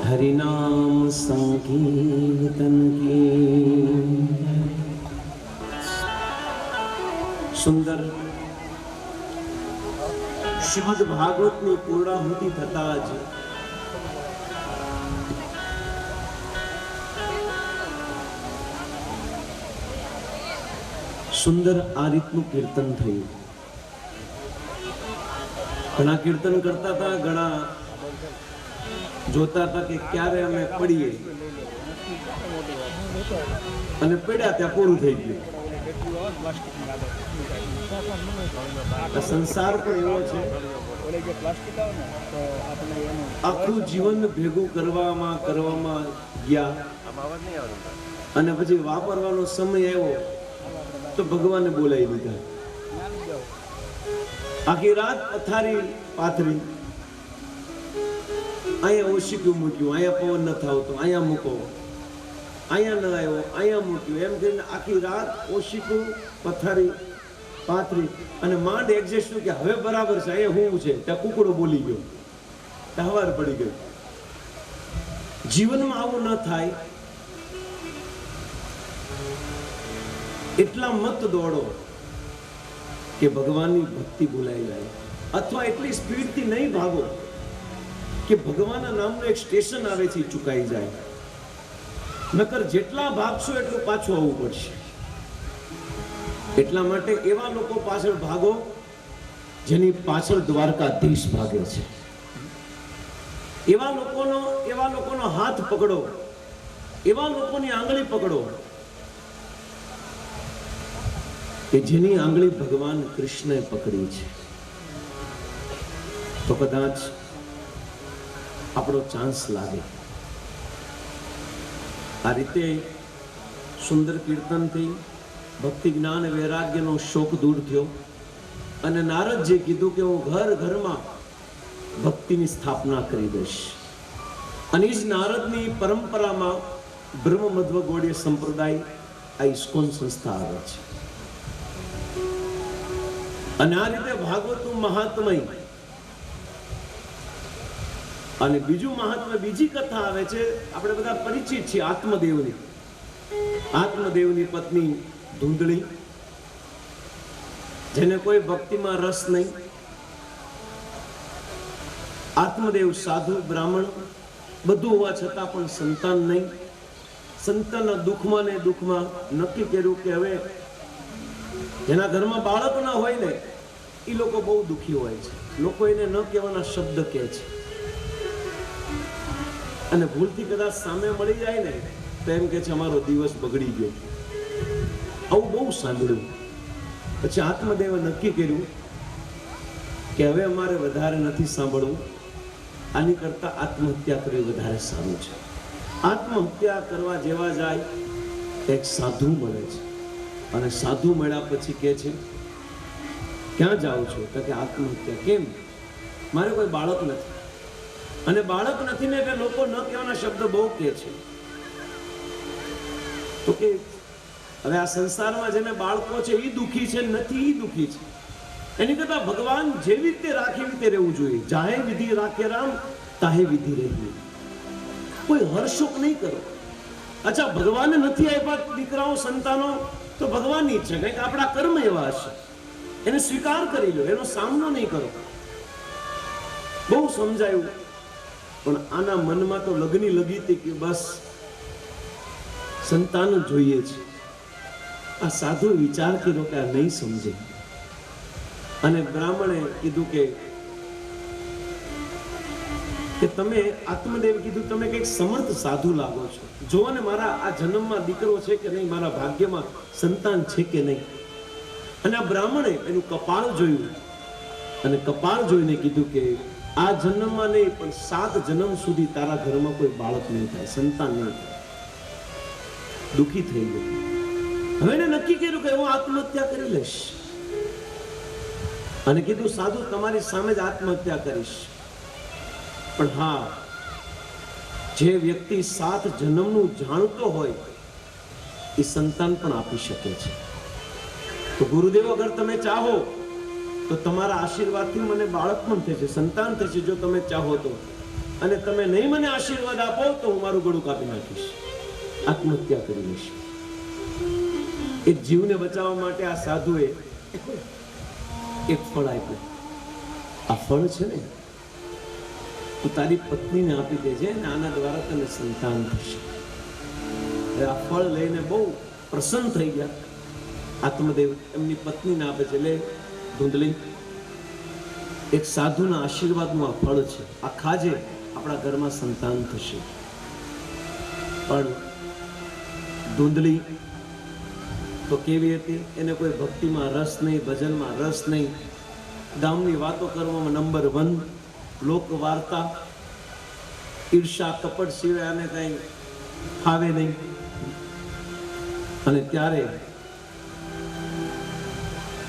हरिनाम संकीर्तन की सुंदर श्रीमद् भागवतની પૂર્ણાહુતિ થતા જ સુંદર આ રીતનું કીર્તન થયું. ઘણા કીર્તન કરતા હતા, ઘણા જોતા હતા કે ક્યારે અમે પડીએ અને પડ્યા ત્યાં પૂરું થઈ ગયું. સંસાર પણ એવો છે, આખું જીવન ભેગું કરવામાં ગયા અને પછી વાપરવાનો સમય આવ્યો તો ભગવાને બોલાવી લીધા. આખી રાત પથારી પાથરી, અહીંયા ઓશિક્યું મૂક્યું, અહીંયા પવન ન થાવતો, અહીંયા મૂકો, અહીંયા ન આવ્યો, અહીંયા મૂક્યું, એમ કરીને આખી રાત ઓશિક્યું પથારી પાથરી અને માંડ એડજસ્ટ કે હવે બરાબર છે, અહીંયા હું છે, ત્યાં કુકડો બોલી ગયો, તહેવાર પડી ગયો. જીવનમાં આવું ન થાય એટલા મત દોડો કે ભગવાનની ભક્તિ ભૂલાઈ જાય, અથવા એટલી સ્પીડથી નહીં ભાગો કે ભગવાનના નામનું એક સ્ટેશન આવે છે ચૂકાઈ જાય. નકર જેટલા ભાગશો એટલું પાછું આવવું પડશે. એટલા માટે એવા લોકો પાછળ ભાગો જેની પાછળ દ્વારકાધીશ ભાગે છે. એવા લોકોનો હાથ પકડો, એવા લોકોની આંગળી પકડો કે જેની આંગળી ભગવાન કૃષ્ણએ પકડી છે. તો કદાચ આપણો ચાન્સ લાગે. આ રીતે સુંદર કીર્તનથી ભક્તિ જ્ઞાન વૈરાગ્યનો શોક દૂર થયો અને નારદજીએ કીધું કે હું ઘર ઘરમાં ભક્તિની સ્થાપના કરી દઈશ. અને એ જ નારદની પરંપરામાં બ્રહ્મ મધ્વ ગૌડીય સંપ્રદાય આ ઇસ્કોન સંસ્થા આવે છે. અને આ રીતે ભાગવતનું મહાત્મય અને બીજું મહાત્મય, બીજી કથા આવે છે, આપણે બધા પરિચિત છીએ આત્મદેવની પત્ની ધૂંધળી, જેને કોઈ ભક્તિમાં રસ નહીં. આત્મદેવ સાધુ બ્રાહ્મણ બધું હોવા છતાં પણ સંતાન નહીં. સંતાનના દુઃખમાં ને દુઃખમાં નક્કી કર્યું કે હવે જેના ઘરમાં બાળક ના હોય ને એ લોકો બહુ દુઃખી હોય છે. લોકો એને ન કહેવાના શબ્દ કહે છે અને ભૂલથી કદાચ સામે મળી જાય ને તો એમ કે છે અમારો દિવસ બગડી ગયો. આવું બહુ સાંભળ્યું. પછી આત્મદેવે નક્કી કર્યું કે હવે અમારે વધારે નથી સાંભળવું, આની કરતા આત્મહત્યા કરવી વધારે સારું છે. આત્મહત્યા કરવા જેવા જાય એક સાધુ મળે છે અને સાધુ મળ્યા પછી કહે છે ક્યાં જાઓ છો? તો કે આત્મહત્યા. કેમ? મારે કોઈ બાળક નથી. અને બાળક નથી ને એટલે લોકો ન કહેવાના શબ્દ બહુ કહે છે. તો કે હવે આ સંસારમાં જેને બાળકો છે એ દુઃખી છે, નથી એ દુઃખી છે. એની કરતા ભગવાન જેવી રીતે રાખે એવી રીતે રહેવું જોઈએ. જાહે વિધિ રાખે રામ તાહે વિધિ રહી. કોઈ હર્ષોક નહીં કરો. અચ્છા, ભગવાને નથી આપ્યા દીકરાઓ સંતાનો તો ભગવાનની ઈચ્છા, કંઈક આપણા કર્મ એવા હશે, એને સ્વીકાર કરી લો, એનો સામનો નહીં કરો. બહુ સમજાયું પણ આના મનમાં તો લગની લગી હતી કે બસ સંતાન જોઈએ છે. આ સાધુ વિચાર કર્યો કે આ નહીં સમજે અને બ્રાહ્મણે કીધું કે તમે આત્મદેવ કીધું તમે કંઈક સમર્થ સાધુ લાગો છો, જોવો ને મારા આ જન્મમાં દીકરો છે કે નહીં, મારા ભાગ્યમાં સંતાન છે કે નહીં. અને આ બ્રાહ્મણે એનું કપાળ જોયું અને કપાળ જોઈને કીધું કે આ જન્મમાં નહીં પણ 7 જન્મ સુધી તારા ઘરમાં કોઈ બાળક નહીં થાય, સંતાન નહીં થાય. દુઃખી થઈ ગયો. હવે એને નક્કી કર્યું કે હું આત્મહત્યા કરી લઈશ અને કીધું સાધુ તમારી સામે જ આત્મહત્યા કરીશ, પણ હા જે વ્યક્તિ 7 જન્મનું જાણતો હોય એ સંતાન પણ આપી શકે છે. તો ગુરુદેવ અગર તમે ચાહો તો તમારા આશીર્વાદથી મને બાળક પણ થશે, સંતાન થશે જો તમે ચાહો તો. અને તમે નહીં મને આશીર્વાદ આપો તો હું મારું ગળું કાપી નાખીશ, આત્મહત્યા કરી લઈશ. એક જીવને બચાવવા માટે આ સાધુએ એક ફળ આપ્યું. આ ફળ છે ને, તું તારી પત્નીને આપી દેજે અને આના દ્વારા તને સંતાન થશે. આ ફળ લઈને બહુ પ્રસન્ન થઈ ગયા આત્મદેવ. એમની પત્નીને આપે છે, લે ધૂંધલી, એક સાધુના આશીર્વાદનું આ ફળ છે, આ ખાજે, આપણા ઘરમાં સંતાન થશે. પણ ધૂંધલી તો કેવી હતી, એને કોઈ ભક્તિમાં રસ નહીં, ભજનમાં રસ નહીં, ગામની વાતો કરવામાં નંબર 1, લોક વાર્તા, ઈર્ષા કપટ સિવાય આને કઈ ફાવે નહીં. અને ત્યારે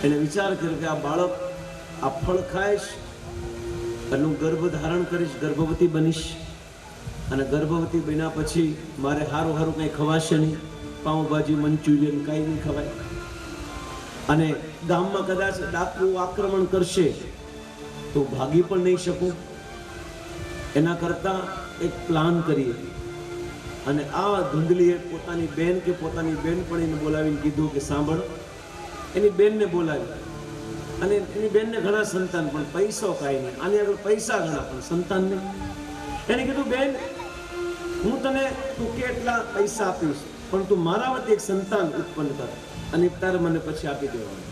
એને વિચાર કર્યો કે આ બાળક આ ફળ ખાઈશ અને હું ગર્ભ ધારણ કરીશ, ગર્ભવતી બનીશ, અને ગર્ભવતી બન્યા પછી મારે હારું હારું કંઈ ખવાશે નહીં, પાઉંભાજી, મંચુરિયન કાંઈ નહીં ખવાય. અને ગામમાં કદાચ ડાકુ આક્રમણ કરશે તો ભાગી પણ નહીં શકું. એના કરતા એક પ્લાન કરીએ. અને આ ધૂંધલીએ પોતાની બેન કે પોતાની બેનપણીને બોલાવીને કીધું કે સાંભળ, એની બેનને બોલાવી. અને એની બેનને ઘણા સંતાન, પણ પૈસો કાંઈ નહીં, આની આગળ પૈસા ઘણા પણ સંતાન નહીં. એને કીધું, બેન હું તને તું કેટલા પૈસા આપીશ, પણ તું મારા વતી એક સંતાન ઉત્પન્ન કર અને તારે મને પછી આપી દેવાનું.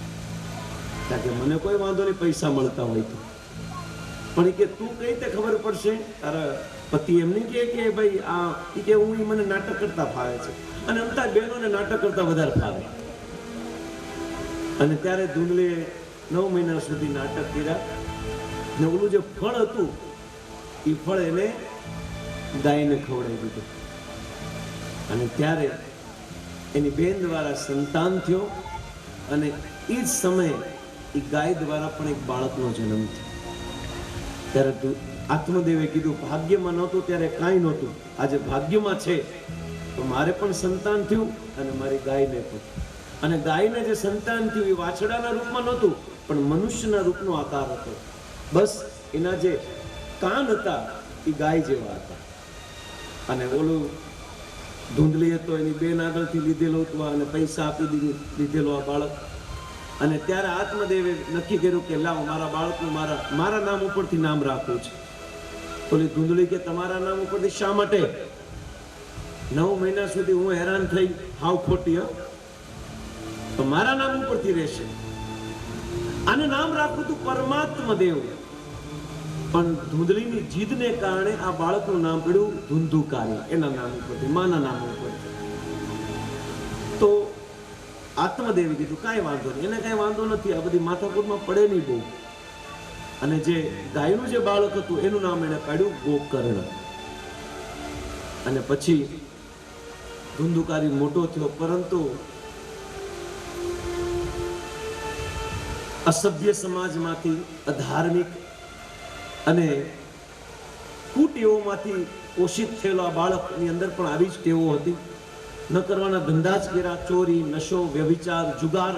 કારણ કે મને કોઈ વાંધો નહીં પૈસા મળતા હોય તો, પણ કે તું કઈ રીતે ખબર પડશે? તારા પતિ એમ નહીં કે ભાઈ આ કે હું મને નાટક કરતા ફાવે છે, અને અમતા બહેનોને નાટક કરતા વધારે ફાવે. અને ત્યારે ધૂંધલીએ 9 મહિના સુધી નાટક કર્યા. ને ઓલું જે ફળ હતું એ ફળ એને ગાયને ખવડાવી દીધું. અને ત્યારે એની બેન દ્વારા સંતાન થયો. અને એ જ સમયે એ ગાય દ્વારા પણ એક બાળકનો જન્મ થયો. ત્યારે આત્મદેવે કીધું, ભાગ્યમાં નહોતું ત્યારે કાંઈ નહોતું, આજે ભાગ્યમાં છે તો મારે પણ સંતાન થયું અને મારી ગાયને પણ. અને ગાયને જે સંતાન થયું એ વાછડાના રૂપમાં નહોતું, પણ મનુષ્યના રૂપનો આકાર હતો. બસ એના જે કાન હતા એ ગાય જેવા હતા. અને ઓલું ધૂંધલીએ તો એની બેન આગળથી લીધેલો હતો અને પૈસા આપી લીધેલો આ બાળક. અને ત્યારે આત્મદેવે નક્કી કર્યું કે લાવ, મારા બાળકનું મારા નામ ઉપરથી નામ રાખવું છે. ઓલી ધૂંધલી કે તમારા નામ ઉપરથી શા માટે? 9 મહિના સુધી હું હેરાન થઈ, હાવ ખોટી, તો મારા નામ ઉપરથી રહેશે. આને નામ રાખવું તું પરમાત્મા દેવ. પણ ધૂંધલીની જીદને કારણે આ બાળકનું નામ પડ્યું ધુંધુકારી, એના નામ ઉપરથી, માના નામ ઉપરથી. તો આત્મદેવે કીધું કાંઈ વાંધો નહીં, એને કાંઈ વાંધો નથી, આ બધી માથાકૂટમાં પડે નહીં બહુ. અને જે ગાયનું જે બાળક હતું એનું નામ એને પાડ્યું ગોકર્ણ. અને પછી ધુંધુકારી મોટો થયો, પરંતુ અસભ્ય સમાજમાંથી, અધાર્મિક અને કુટેવોમાંથી પોષિત થયેલો આ બાળકની અંદર પણ આવી જ ટેવો હતી. ન કરવાના ધંધા જ કર્યા, ચોરી, નશો, વ્યભિચાર, જુગાર,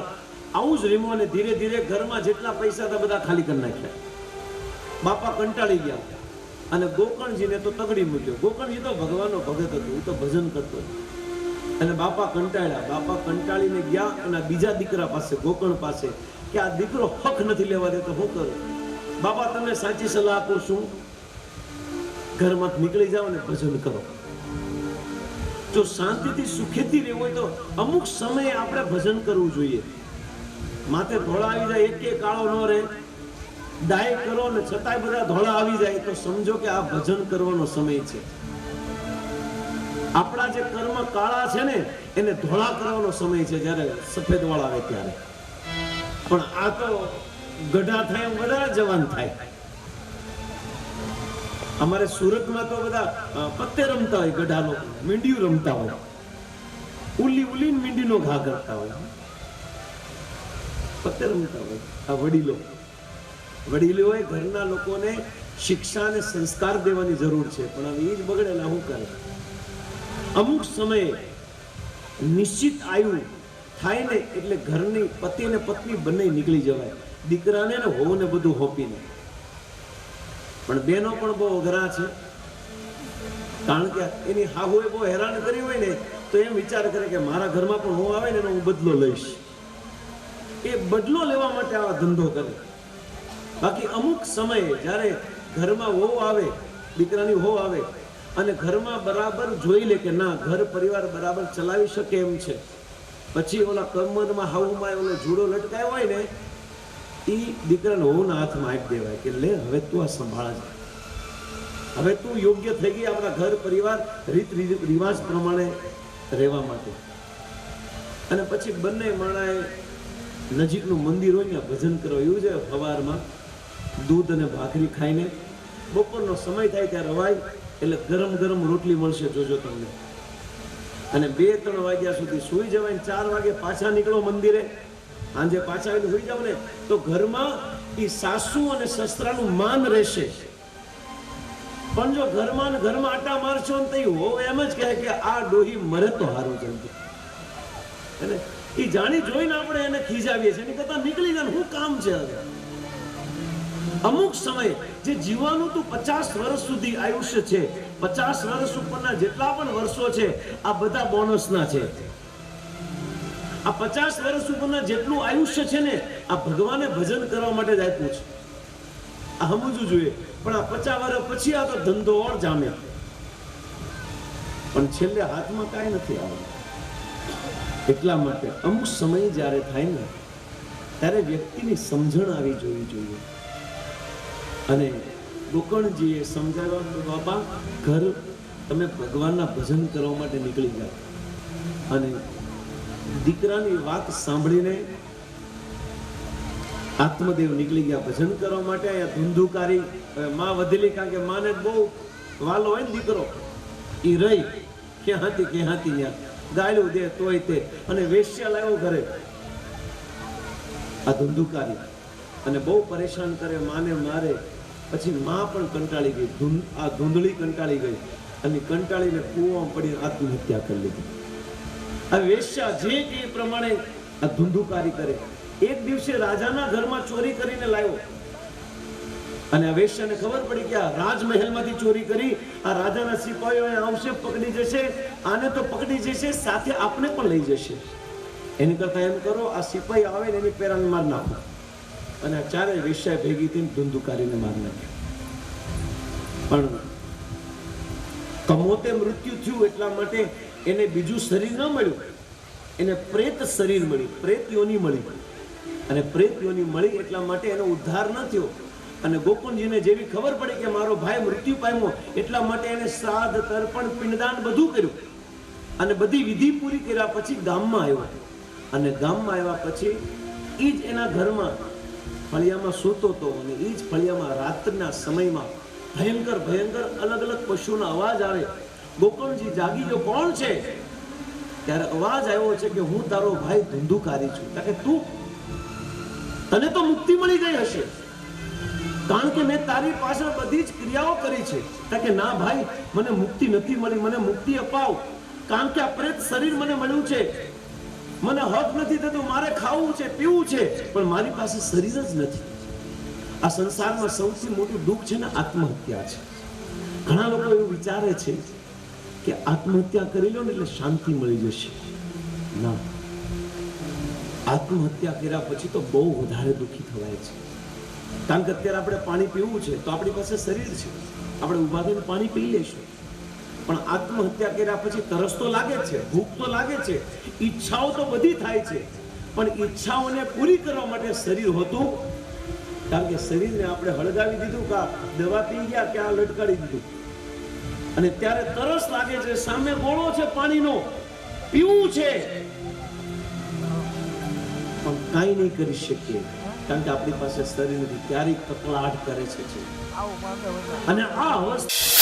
આવું જ રીમો. અને ધીરે ધીરે ઘરમાં જેટલા પૈસા હતા બધા ખાલી કરી નાખ્યા. બાપા કંટાળી ગયા અને ગોકર્ણજીને તો તગડી મૂક્યો. ગોકર્ણજી તો ભગવાનનો ભગત હતો, એ તો ભજન કરતો. અને બાપા કંટાળ્યા. બાપા કંટાળીને ગયા અને બીજા દીકરા પાસે, ગોકર્ણ પાસે, કે આ દીકરો હક નથી લેવા દેતો, હું કરું? બાપા તમને સાચી સલાહ આપું છું, ઘરમાં નીકળી જાઓ અને ભજન કરો. જો શાંતિથી સુખેથી રહેવું હોય તો અમુક સમયે આપણે ભજન કરવું જોઈએ. માથે ધોળા આવી જાય, એક કાળો ન રહે, ડાય કરો ને છતાંય બધા ધોળા આવી જાય તો સમજો કે આ ભજન કરવાનો સમય છે. આપણા જે કર્મ કાળા છે ને એને ધોળા કરવાનો સમય છે, જ્યારે સફેદ વાળા આવે ત્યારે. પણ આ તો ગઢા થાય બધા જવાન થાય. અમારે સુરતમાં તો બધા પત્તે રમતા હોય, ગઢા લોકો મીંડિયું રમતા હોય, ઉલી મીંડીનો ઘા કરતા હોય, પત્તે રમતા હોય. આ વડીલોએ ઘરના લોકોને શિક્ષા અને સંસ્કાર દેવાની જરૂર છે, પણ હવે એ જ બગડેલા શું કરે? અમુક સમયે નિશ્ચિત આયુ થાય ને એટલે ઘરની પતિ અને પત્ની બંને નીકળી જવાય. દીકરાને ને હોવને બધું હોપીને. પણ બેનો પણ બહુ અઘરા છે, કારણ કે એની હાહુએ બહુ હેરાન કરી હોય ને તો એમ વિચાર કરે કે મારા ઘરમાં પણ હું આવે ને એનો હું બદલો લઈશ. એ બદલો લેવા માટે આવા ધંધો કરે. બાકી અમુક સમયે જ્યારે ઘરમાં વહુ આવે, દીકરાની વહુ આવે અને ઘરમાં બરાબર જોઈ લે કે ના ઘર પરિવાર બરાબર ચલાવી શકે એમ છે, પછી ઓલા કમરમાં હાવુમાં ઓલો જુડો લટકાયો હોય ને એ દીકરાને વહુના હાથમાં આપી દેવાય કે લે હવે તું આ સંભાળ છે, હવે તું યોગ્ય થઈ ગઈ આપણા ઘર પરિવાર રીત રિવાજ પ્રમાણે રહેવા માટે. અને પછી બંને માણાએ નજીકનું મંદિર હોય ને ભજન કરવા એવું છે. સવારમાં દૂધ અને ભાખરી ખાઈને બપોરનો સમય થાય ત્યારે રવાય એટલે ગરમ ગરમ રોટલી મળશે, જોજો તમને. અને 2-3 વાગ્યા સુધી સુઈ જવાય, 4 વાગે પાછા નીકળો મંદિરે, સાંજે પાછા આવીને સુઈ જાવ ને તો ઘરમાં એ સાસુ અને સસરાનું માન રહેશે. પણ જો ઘરમાં ને ઘરમાં આટા મારશો ને તો હો એમ જ કહે કે આ ડોહી મરે તો હારું જલ્દી. અને એ જાણી જોઈને આપણે એને ખીજાવીએ છીએ, એની કરતા નીકળી જાય શું કામ છે. અમુક સમય જે જીવવાનું તું 50 વર્ષ સુધી આયુષ્ય છે, 50 વર્ષ ઉપરના જેટલા પણ વર્ષો છે આ બધા બોનસના છે. આ 50 વર્ષ ઉપરના જેટલું આયુષ્ય છે ને આ ભગવાને ભજન કરવા માટે જ આપ્યું છે. આ સમજવું જોઈએ. પણ આ 50 વર્ષ પછી આ તો ધંધો ઓર જામે, પણ છેલ્લે હાથમાં કાંઈ નથી આવતું. એટલા માટે અમુક સમય જ્યારે થાય ને ત્યારે વ્યક્તિની સમજણ આવી જોવી જોઈએ. અને ગોકર્ણજીએ સમજાવ્યા, બાબા ઘર તમે ભગવાનના ભજન કરવા માટે નીકળી જાઓ. અને દીકરાની વાત સાંભળીને આત્મદેવ નીકળી ગયા ભજન કરવા માટે. અહીંયા ધુંધુકારી માં વધેલી, કારણ કે માને બહુ વાલો હોય ને દીકરો, એ રહી ક્યાં હતી ત્યાં ગાયલું દે તોય તે, અને વેશ્યા લાવ્યો ઘરે આ ધુંધુકારી, અને બહુ પરેશાન કરે, માને મારે. પછી માં પણ કંટાળી ગઈ, આ ધૂંધળી કંટાળી ગઈ અને કંટાળીને કૂવામાં પડીને આત્મહત્યા કરી લીધી. આ વેશ્યા જે કે પ્રમાણે આ ધુંધુકારી કરે. એક દિવસે રાજાના ઘરમાં ચોરી કરીને લાવ્યો, અને આ વેશ્યાને ખબર પડી કે આ રાજમહેલમાંથી ચોરી કરી, આ રાજાના સિપાહીઓ આવશે, પકડી જશે, આને તો પકડી જશે, સાથે આપને પણ લઈ જશે. એની કરતા એમ કરો આ સિપાહી આવે ને એની પેરાને માર નાખો. અને આ ચારેય વેશ્યા ભેગી થઈને ધુંધુકારીને માર નાખ્યો. પણ કમોતે મૃત્યુ થયું એટલા માટે એને બીજું શરીર ન મળ્યું, એને પ્રેત શરીર મળ્યું, પ્રેત યોની મળી. અને પ્રેત યોની મળી એટલા માટે એનો ઉદ્ધાર ન થયો. અને ગોકુળજીને જેવી ખબર પડી કે મારો ભાઈ મૃત્યુ પામ્યો એટલા માટે એને શ્રાદ્ધ, તર્પણ, પિંડદાન બધું કર્યું. અને બધી વિધિ પૂરી કર્યા પછી ગામમાં આવ્યો. અને ગામમાં આવ્યા પછી એ જ એના ઘરમાં ફળિયામાં સૂતો હતો. અને એ જ ફળિયામાં રાત્રિના સમયમાં ભયંકર ભયંકર અલગ અલગ પશુના અવાજ આવે. ગોકુળજી જાગી ગયો, કોણ છે? ત્યારે અવાજ આવ્યો છે કે હું તારો ભાઈ ધુંધુકારી છું. કે તું, તને તો મુક્તિ મળી ગઈ હશે, કારણ કે મેં તારી પાછળ બધી જ ક્રિયાઓ કરી છે. કે ના ભાઈ, મને મુક્તિ નથી મળી, મને મુક્તિ અપાવ, કારણ કે આ પ્રેત શરીર મને મળ્યું છે, મને હક નથી થતું, મારે ખાવું છે, પીવું છે, પણ મારી પાસે શરીર જ નથી. આ સંસારમાં સૌથી મોટું દુઃખ છે ને આત્મહત્યા છે. ઘણા લોકો એવું વિચારે છે કે આત્મહત્યા કરી લો ને એટલે શાંતિ મળી જશે. ના, આત્મહત્યા કર્યા પછી તો બહુ વધારે દુઃખી થવાય છે. કારણ કે અત્યારે આપણે પાણી પીવું છે તો આપણી પાસે શરીર છે, આપણે ઊભા થઈને પાણી પી લઈશું. પણ આત્મહત્યા કર્યા પછી તરસ તો લાગે છે, ભૂખ તો લાગે છે, ઈચ્છાઓ તો બધી થાય છે, પણ ઈચ્છાઓને પૂરી કરવા માટે શરીર હોતું. કારણ કે શરીરને આપણે હળગાવી દીધું, કે દવા પી ગયા, કે આ લટકાડી દીધું, અને ત્યારે તરસ લાગે છે, સામે ગોળો છે પાણીનો, પીવું છે, પણ કાંઈ નહીં કરી શકીએ, કારણ કે આપણી પાસે શરીર નથી. ત્યારે કકળાટ કરે છે. અને આ અવસ્થા